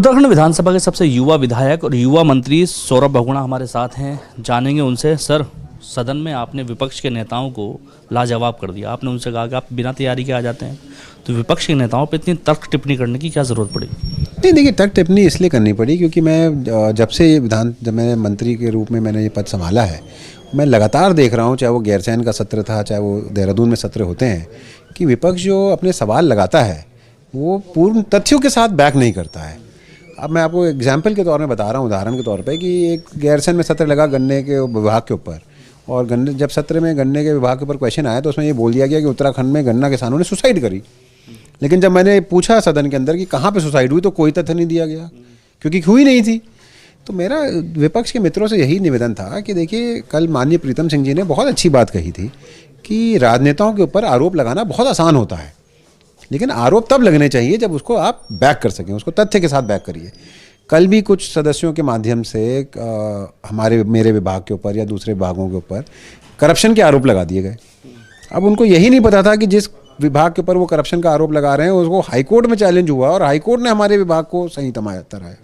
उत्तराखंड विधानसभा के सबसे युवा विधायक और युवा मंत्री सौरभ बहुगुणा हमारे साथ हैं, जानेंगे उनसे। सर, सदन में आपने विपक्ष के नेताओं को लाजवाब कर दिया। आपने उनसे कहा कि आप बिना तैयारी के आ जाते हैं, तो विपक्ष के नेताओं पे इतनी तर्क टिप्पणी करने की क्या ज़रूरत पड़ी? नहीं, देखिए, तर्क टिप्पणी इसलिए करनी पड़ी क्योंकि मैं जब मैंने मंत्री के रूप में मैंने ये पद संभाला है, मैं लगातार देख रहा हूँ, चाहे वो गैरसैंण का सत्र था, चाहे वो देहरादून में सत्र होते हैं, कि विपक्ष जो अपने सवाल लगाता है वो पूर्ण तथ्यों के साथ बैक नहीं करता है। अब मैं आपको एग्जाम्पल के तौर में बता रहा हूँ, उदाहरण के तौर पे, कि एक गैरसैंण में सत्र लगा गन्ने के विभाग के ऊपर, और जब सत्र में गन्ने के विभाग के ऊपर क्वेश्चन आया तो उसमें ये बोल दिया गया कि उत्तराखंड में गन्ना किसानों ने सुसाइड करी। लेकिन जब मैंने पूछा सदन के अंदर कि कहाँ पे सुसाइड हुई, तो कोई तथ्य नहीं दिया गया, क्योंकि हुई नहीं थी। तो मेरा विपक्ष के मित्रों से यही निवेदन था कि देखिए, कल माननीय प्रीतम सिंह जी ने बहुत अच्छी बात कही थी कि राजनेताओं के ऊपर आरोप लगाना बहुत आसान होता है, लेकिन आरोप तब लगने चाहिए जब उसको आप बैक कर सकें, उसको तथ्य के साथ बैक करिए। कल भी कुछ सदस्यों के माध्यम से मेरे विभाग के ऊपर या दूसरे विभागों के ऊपर करप्शन के आरोप लगा दिए गए। अब उनको यही नहीं पता था कि जिस विभाग के ऊपर वो करप्शन का आरोप लगा रहे हैं उसको हाईकोर्ट में चैलेंज हुआ और हाईकोर्ट ने हमारे विभाग को सही तराया।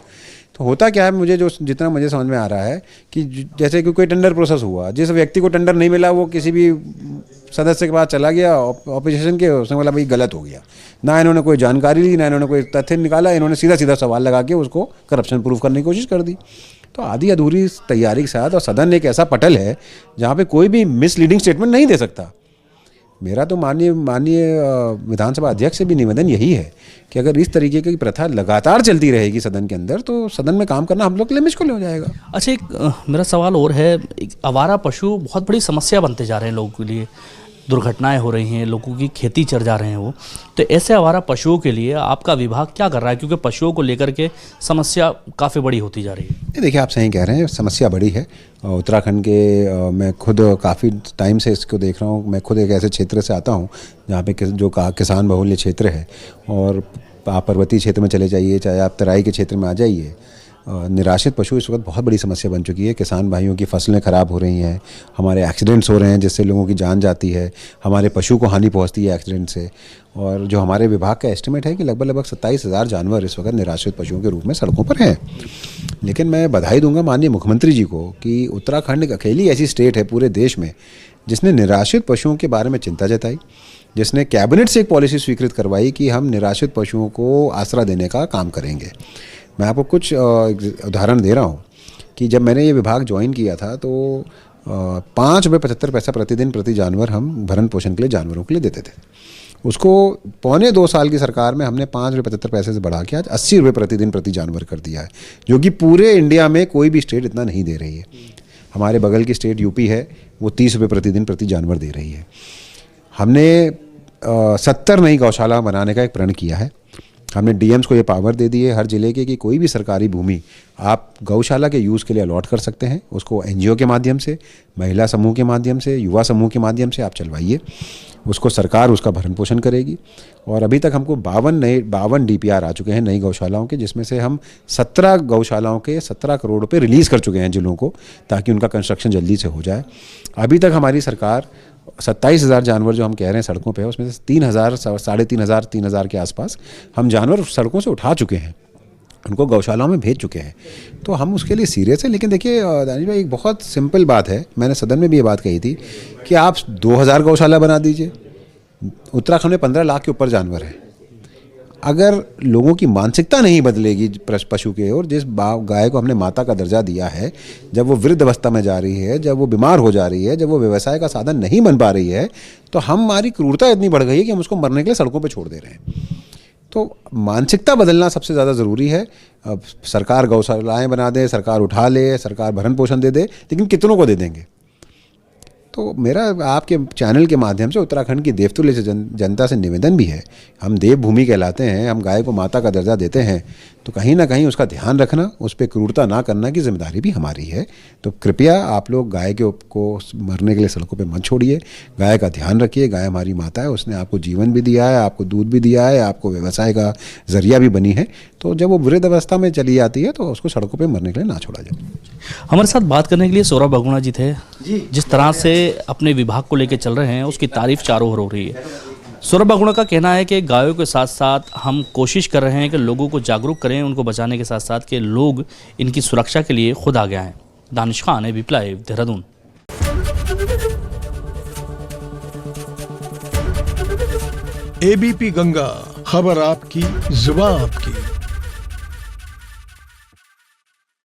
तो होता क्या है, जितना मुझे समझ में आ रहा है कि जैसे कि कोई टेंडर प्रोसेस हुआ, जिस व्यक्ति को टेंडर नहीं मिला वो किसी भी सदस्य के पास चला गया ऑपोजिशन के, उसने बोला भाई गलत हो गया। ना इन्होंने कोई जानकारी ली, ना इन्होंने कोई तथ्य निकाला, इन्होंने सीधा सीधा सवाल लगा के उसको करप्शन प्रूफ करने की कोशिश कर दी। तो आधी अधूरी तैयारी के साथ, और सदन एक ऐसा पटल है जहाँ पे कोई भी मिसलीडिंग स्टेटमेंट नहीं दे सकता। मेरा तो माननीय विधानसभा अध्यक्ष से भी निवेदन यही है कि अगर इस तरीके की प्रथा लगातार चलती रहेगी सदन के अंदर, तो सदन में काम करना हम लोग के लिए मुश्किल हो जाएगा। अच्छा, एक मेरा सवाल और है। आवारा पशु बहुत बड़ी समस्या बनते जा रहे हैं लोगों के लिए, दुर्घटनाएं हो रही हैं, लोगों की खेती चर जा रहे हैं वो। तो ऐसे आवारा पशुओं के लिए आपका विभाग क्या कर रहा है, क्योंकि पशुओं को लेकर के समस्या काफ़ी बड़ी होती जा रही है? देखिए, आप सही कह रहे हैं, समस्या बड़ी है। उत्तराखंड के मैं खुद काफ़ी टाइम से इसको देख रहा हूँ। मैं खुद एक ऐसे क्षेत्र से आता हूँ जहाँ पे जो किसान बहुल्य क्षेत्र है, और आप पर्वतीय क्षेत्र में चले जाइए, चाहे आप तराई के क्षेत्र में आ जाइए, निराश्रित पशु इस वक्त बहुत बड़ी समस्या बन चुकी है। किसान भाइयों की फसलें ख़राब हो रही हैं, हमारे एक्सीडेंट्स हो रहे हैं जिससे लोगों की जान जाती है, हमारे पशु को हानि पहुंचती है एक्सीडेंट से। और जो हमारे विभाग का एस्टिमेट है कि लगभग 27,000 जानवर इस वक्त निराश्रित पशुओं के रूप में सड़कों पर हैं। लेकिन मैं बधाई दूंगा माननीय मुख्यमंत्री जी को कि उत्तराखंड एक अकेली ऐसी स्टेट है पूरे देश में जिसने निराश्रित पशुओं के बारे में चिंता जताई, जिसने कैबिनेट से एक पॉलिसी स्वीकृत करवाई कि हम निराश्रित पशुओं को आसरा देने का काम करेंगे। मैं आपको कुछ उदाहरण दे रहा हूँ कि जब मैंने ये विभाग ज्वाइन किया था तो 5.75 प्रतिदिन प्रति जानवर हम भरण पोषण के लिए जानवरों के लिए देते थे। उसको 1.25 साल की सरकार में हमने 5.75 से बढ़ा के आज 80 रुपये प्रतिदिन प्रति जानवर कर दिया है, जो कि पूरे इंडिया में कोई भी स्टेट इतना नहीं दे रही है। हमारे बगल की स्टेट यूपी है, वो 30 रुपये प्रतिदिन प्रति जानवर दे रही है। हमने 70 नई गौशाला बनाने का एक प्रण किया है। हमने डीएम्स को ये पावर दे दी है हर जिले के कि कोई भी सरकारी भूमि आप गौशाला के यूज़ के लिए अलॉट कर सकते हैं। उसको एनजीओ के माध्यम से, महिला समूह के माध्यम से, युवा समूह के माध्यम से आप चलवाइए, उसको सरकार उसका भरण पोषण करेगी। और अभी तक हमको 52 डीपीआर आ चुके हैं नई गौशालाओं के, जिसमें से हम 17 गौशालाओं के 17 करोड़ रुपये रिलीज़ कर चुके हैं जिलों को, ताकि उनका कंस्ट्रक्शन जल्दी से हो जाए। अभी तक हमारी सरकार 27,000 जानवर जो हम कह रहे हैं सड़कों पे है, उसमें से 3,000 साढ़े 3,000 के आसपास हम जानवर सड़कों से उठा चुके हैं, उनको गौशालाओं में भेज चुके हैं। तो हम उसके लिए सीरियस हैं। लेकिन देखिए दानिश भाई, एक बहुत सिंपल बात है, मैंने सदन में भी ये बात कही थी कि आप 2,000 गौशाला बना दीजिए। उत्तराखंड में 15 लाख के ऊपर जानवर हैं। अगर लोगों की मानसिकता नहीं बदलेगी पशु के, और जिस गाय को हमने माता का दर्जा दिया है, जब वो वृद्ध अवस्था में जा रही है, जब वो बीमार हो जा रही है, जब वो व्यवसाय का साधन नहीं बन पा रही है, तो हमारी क्रूरता इतनी बढ़ गई है कि हम उसको मरने के लिए सड़कों पर छोड़ दे रहे हैं। तो मानसिकता बदलना सबसे ज़्यादा ज़रूरी है। अब सरकार गौशालाएँ बना दे, सरकार उठा ले, सरकार भरण पोषण दे दे, लेकिन कितनों को दे देंगे? तो मेरा आपके चैनल के माध्यम से उत्तराखंड की देवतुल्य जनता से निवेदन भी है, हम देवभूमि कहलाते हैं, हम गाय को माता का दर्जा देते हैं, तो कहीं ना कहीं उसका ध्यान रखना, उस पर क्रूरता ना करना की जिम्मेदारी भी हमारी है। तो कृपया आप लोग गाय को मरने के लिए सड़कों पे मत छोड़िए, गाय का ध्यान रखिए। गाय हमारी माता है, उसने आपको जीवन भी दिया है, आपको दूध भी दिया है, आपको व्यवसाय का जरिया भी बनी है। तो जब वो वृद्ध अवस्था में चली जाती है तो उसको सड़कों पर मरने के लिए ना छोड़ा जाए। हमारे साथ बात करने के लिए सौरभ बहुगुणा जी थे। जिस तरह से अपने विभाग को लेकर चल रहे हैं उसकी तारीफ चारों ओर हो रही है। सौरभ बागुणा का कहना है कि गायों के साथ साथ हम कोशिश कर रहे हैं कि लोगों को जागरूक करें, उनको बचाने के साथ साथ कि लोग इनकी सुरक्षा के लिए खुद आगे आएँ। Danish Khan, ABP live, Dehradun. ABP Ganga, खबर आपकी, जुबान आपकी।